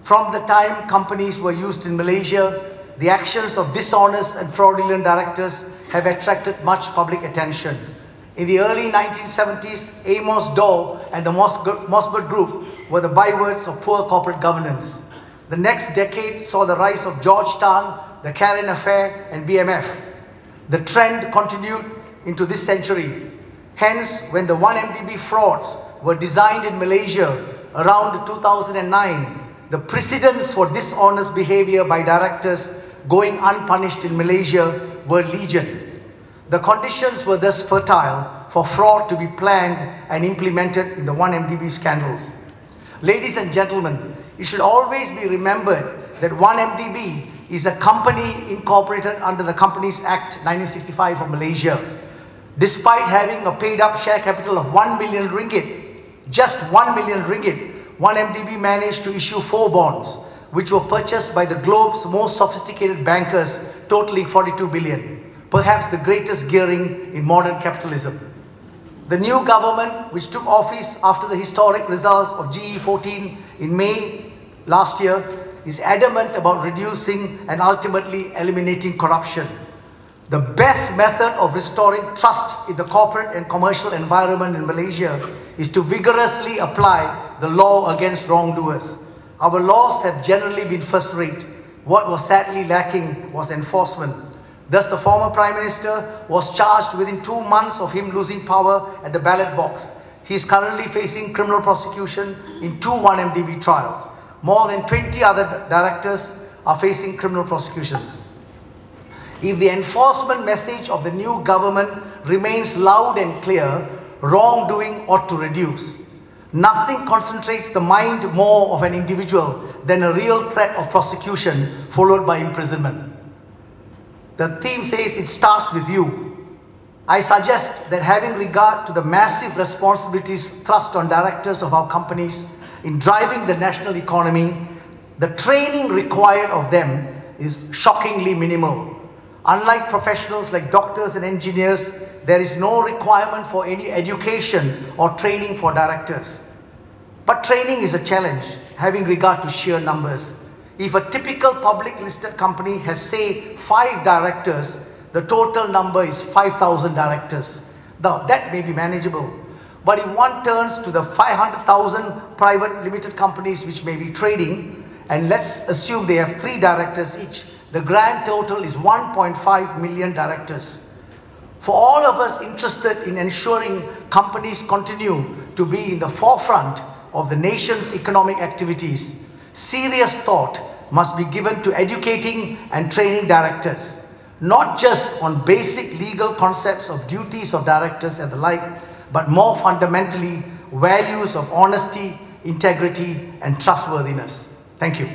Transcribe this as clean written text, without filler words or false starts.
From the time companies were used in Malaysia, the actions of dishonest and fraudulent directors have attracted much public attention. In the early 1970s, Amos Daw and the Mossberg Group were the bywords of poor corporate governance. The next decade saw the rise of Georgetown, the Karen Affair and BMF. The trend continued into this century. Hence, when the 1MDB frauds were designed in Malaysia around 2009, the precedents for dishonest behavior by directors going unpunished in Malaysia were legion. The conditions were thus fertile for fraud to be planned and implemented in the 1MDB scandals. Ladies and gentlemen, it should always be remembered that 1MDB is a company incorporated under the Companies Act 1965 of Malaysia. Despite having a paid-up share capital of 1 million ringgit, just 1 million ringgit, 1MDB managed to issue 4 bonds, which were purchased by the globe's most sophisticated bankers, totaling 42 billion, perhaps the greatest gearing in modern capitalism. The new government, which took office after the historic results of GE14 in May last year, is adamant about reducing and ultimately eliminating corruption. The best method of restoring trust in the corporate and commercial environment in Malaysia is to vigorously apply the law against wrongdoers. Our laws have generally been first-rate. What was sadly lacking was enforcement. Thus, the former Prime Minister was charged within 2 months of him losing power at the ballot box. He is currently facing criminal prosecution in 2 1MDB trials. More than 20 other directors are facing criminal prosecutions. If the enforcement message of the new government remains loud and clear, wrongdoing ought to reduce. Nothing concentrates the mind more of an individual than a real threat of prosecution followed by imprisonment. The theme says it starts with you. I suggest that having regard to the massive responsibilities thrust on directors of our companies in driving the national economy, the training required of them is shockingly minimal. Unlike professionals like doctors and engineers, there is no requirement for any education or training for directors. But training is a challenge, having regard to sheer numbers. If a typical public listed company has, say, 5 directors, the total number is 5,000 directors. Now, that may be manageable. But if one turns to the 500,000 private limited companies which may be trading, and let's assume they have 3 directors each, the grand total is 1.5 million directors. For all of us interested in ensuring companies continue to be in the forefront of the nation's economic activities, serious thought must be given to educating and training directors, not just on basic legal concepts of duties of directors and the like, but more fundamentally, values of honesty, integrity, and trustworthiness. Thank you.